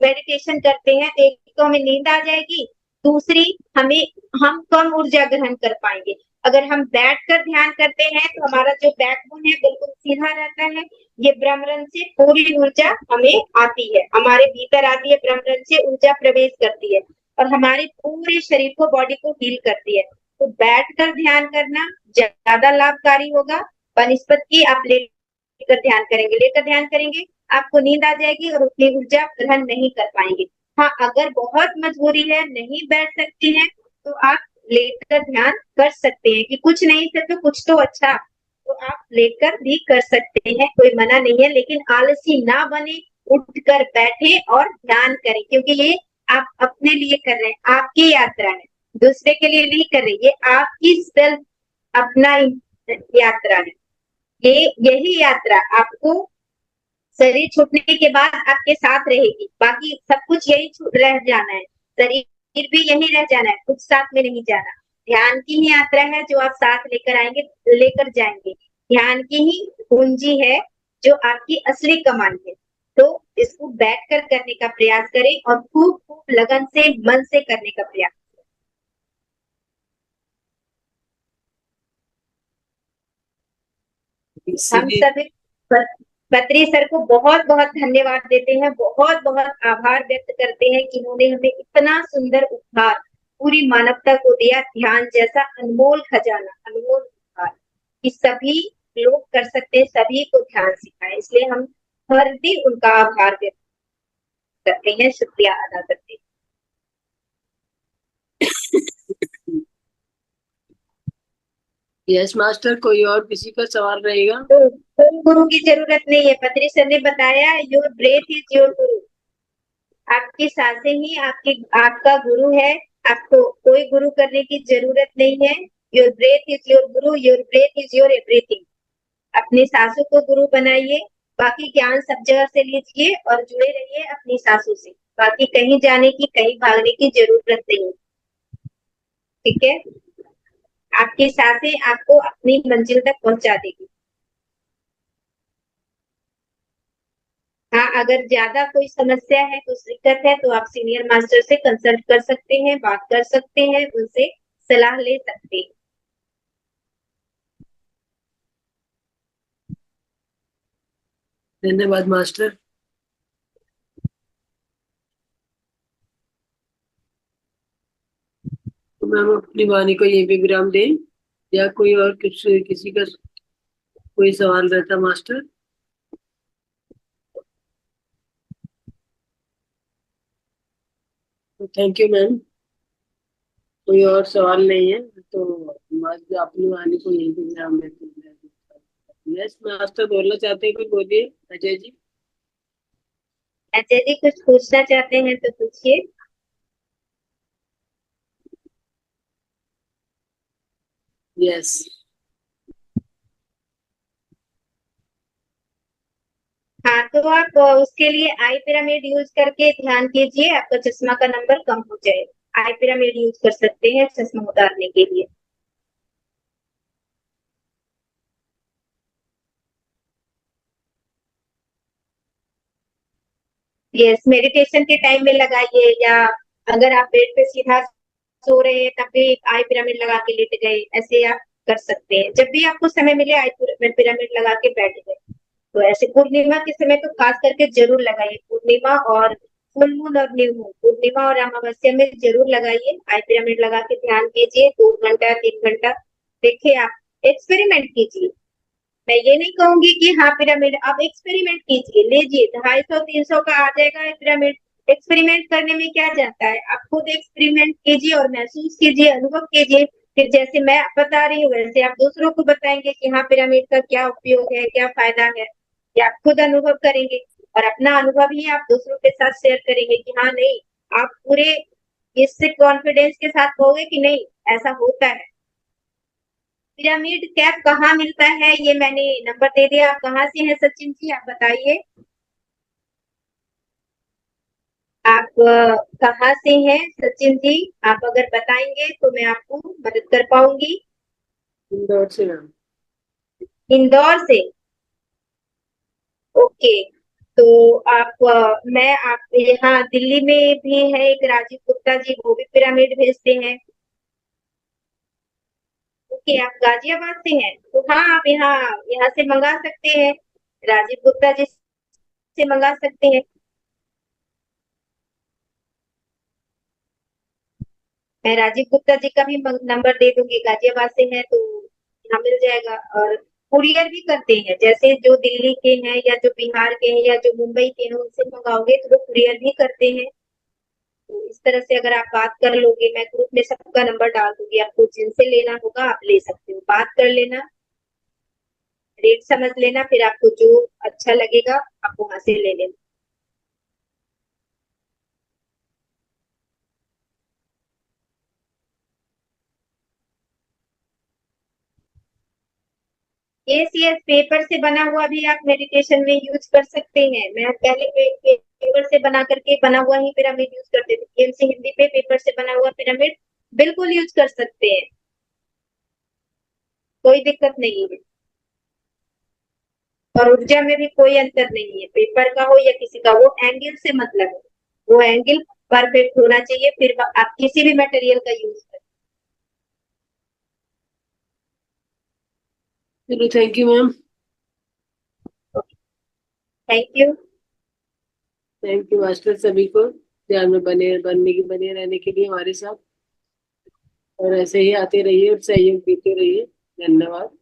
मेडिटेशन करते हैं तो एक तो हमें नींद आ जाएगी, दूसरी हम कम ऊर्जा ग्रहण कर पाएंगे। अगर हम बैठ कर ध्यान करते हैं तो हमारा जो बैकबोन है बिल्कुल सीधा रहता है। ये ब्रह्मरंध्र से पूरी ऊर्जा हमें आती है, हमारे भीतर आती है, ब्रह्मरंध्र से ऊर्जा प्रवेश करती है और हमारे पूरे शरीर को, बॉडी को हील करती है। तो बैठ कर ध्यान करना ज्यादा लाभकारी होगा बनिस्पत की आप लेकर ध्यान करेंगे। लेकर ध्यान करेंगे आपको नींद आ जाएगी और उतनी ऊर्जा ग्रहण नहीं कर पाएंगे। हाँ, अगर बहुत मजबूरी है, नहीं बैठ सकते हैं, तो आप लेकर ध्यान कर सकते हैं कि कुछ नहीं से तो कुछ तो अच्छा, तो आप लेकर भी कर सकते हैं, कोई मना नहीं है। लेकिन आलसी ना बने, उठकर बैठे और ध्यान करें, क्योंकि ये आप अपने लिए कर रहे हैं, आपकी यात्रा है, दूसरे के लिए नहीं कर रहे। ये आपकी सेल्फ, अपना यात्रा है। यही यात्रा आपको शरीर छूटने के बाद आपके साथ रहेगी। बाकी सब कुछ यही रह जाना है, शरीर भी यही रह जाना है, कुछ साथ में नहीं जाना। ध्यान की ही यात्रा है जो आप साथ लेकर आएंगे, लेकर जाएंगे। ध्यान की ही पूंजी है जो आपकी असली कमाई है। तो इसको बैठकर करने का प्रयास करें और खूब खूब लगन से, मन से करने का प्रयास। हम सभी बत्री सर को बहुत बहुत धन्यवाद देते हैं, बहुत बहुत आभार व्यक्त करते हैं कि उन्होंने हमें इतना सुंदर उपहार पूरी मानवता को दिया, ध्यान जैसा अनमोल खजाना, अनमोल उपहार कि सभी लोग कर सकते हैं, सभी को ध्यान सिखाए। इसलिए हम हर दिन उनका आभार व्यक्त करते हैं, शुक्रिया अदा करते हैं। यस मास्टर, कोई और किसी का सवाल रहेगा? तो गुरु की जरूरत नहीं है, पत्री सर ने बताया, योर ब्रेथ इज योर गुरु। आपकी सासें ही आपका गुरु है। आपको कोई गुरु करने की जरूरत नहीं है। Your breath is your guru, your breath is your everything. अपनी सासू को गुरु बनाइए। बाकी ज्ञान सब जगह से लीजिए और जुड़े रहिए अपनी सासू से। बाकी कहीं जाने की, कहीं भागने की जरूरत नहीं। ठीक है। आपकी सासें आपको अपनी मंजिल तक पहुंचा देगी। हाँ, अगर ज्यादा कोई समस्या है, कुछ दिक्कत है, तो आप सीनियर मास्टर से कंसल्ट कर सकते हैं, बात कर सकते हैं, उनसे सलाह ले सकते हैं। धन्यवाद मास्टर। तो मैम अपनी वाणी को यहीं पे विराम दें या कोई और कुछ किसी का कोई सवाल रहता मास्टर? तो थैंक यू मैम। कोई और सवाल नहीं है तो मास्टर अपनी वाणी को यहीं पे विराम देते हैं। यस मास्टर बोलना चाहते हैं, कोई बोलिए अजय जी। अजय जी कुछ पूछना चाहते हैं तो पूछिए। यस। हाँ, तो आप उसके लिए आई पिरामिड यूज करके ध्यान कीजिए, आपका चश्मा का नंबर कम हो जाएगा। आई पिरामिड यूज कर सकते हैं चश्मा उतारने के लिए। यस, मेडिटेशन के टाइम में लगाइए, या अगर आप बेड पे सीधा सो रहे हैं तब भी आई पिरामिड लगा के लेट गए, ऐसे आप कर सकते हैं। जब भी आपको समय मिले आई पिरामिड लगा के बैठ गए। तो ऐसे पूर्णिमा के समय तो खास करके जरूर लगाइए। पूर्णिमा और फुल मून और न्यू मून, पूर्णिमा और अमावस्या में जरूर लगाइए। आई पिरामिड लगा के ध्यान कीजिए 2 घंटा 3 घंटा। देखिए, आप एक्सपेरिमेंट कीजिए। मैं ये नहीं कहूंगी कि हाँ पिरामिड, आप एक्सपेरिमेंट कीजिए, लीजिए 250-300 का आ जाएगा पिरामिड। एक्सपेरिमेंट करने में क्या जाता है, आप खुद एक्सपेरिमेंट कीजिए और महसूस कीजिए, अनुभव कीजिए। फिर जैसे मैं बता रही हूँ वैसे आप दूसरों को बताएंगे कि हाँ पिरामिड का क्या उपयोग है, क्या फायदा है। या आप खुद अनुभव करेंगे और अपना अनुभव ही आप दूसरों के साथ शेयर करेंगे कि हाँ नहीं, आप पूरे इससे कॉन्फिडेंस के साथ कहोगे कि नहीं ऐसा होता है। पिरामिड कैप कहाँ मिलता है ये मैंने नंबर दे दिया। आप कहाँ से हैं सचिन जी, आप बताइए। आप कहाँ से हैं सचिन जी, आप अगर बताएंगे तो मैं आपको मदद कर पाऊंगी। इंदौर से मैम। इंदौर से। ओके। तो आप मैं आप यहाँ दिल्ली में भी है एक राजीव गुप्ता जी, वो भी पिरामिड भेजते हैं। ओके, आप गाजियाबाद से हैं तो हाँ, आप यहाँ यहाँ से मंगा सकते हैं। राजीव गुप्ता जी से मंगा सकते हैं। मैं राजीव गुप्ता जी का भी नंबर दे दूंगी, गाजियाबाद से है तो यहाँ मिल जाएगा। और कुरियर भी करते हैं, जैसे जो दिल्ली के हैं या जो बिहार के हैं या जो मुंबई के हैं उनसे मंगाओगे तो वो कुरियर भी करते हैं। तो इस तरह से अगर आप बात कर लोगे, मैं ग्रुप में सबका नंबर डाल दूंगी, आपको जिनसे लेना होगा आप ले सकते हो, बात कर लेना, रेट समझ लेना, फिर आपको जो अच्छा लगेगा आप वहां से ले लेना। यस यस, पेपर से बना हुआ भी आप मेडिटेशन में यूज कर सकते हैं। मैं पहले पेपर से बना करके बना हुआ ही पिरामिड यूज करते थे। पीएमसी हिंदी पे पेपर से बना हुआ पिरामिड बिल्कुल यूज कर सकते हैं, कोई दिक्कत नहीं है। और ऊर्जा में भी कोई अंतर नहीं है, पेपर का हो या किसी का, वो एंगल से मतलब है। वो एंगल परफेक्ट होना चाहिए, फिर आप किसी भी मटेरियल का यूज करें। चलो thank you ma'am. Thank you. Thank you master सभी को ध्यान में बने रहने के लिए हमारे साथ, और ऐसे ही आते रहिए और सहयोग देते रहिए। धन्यवाद।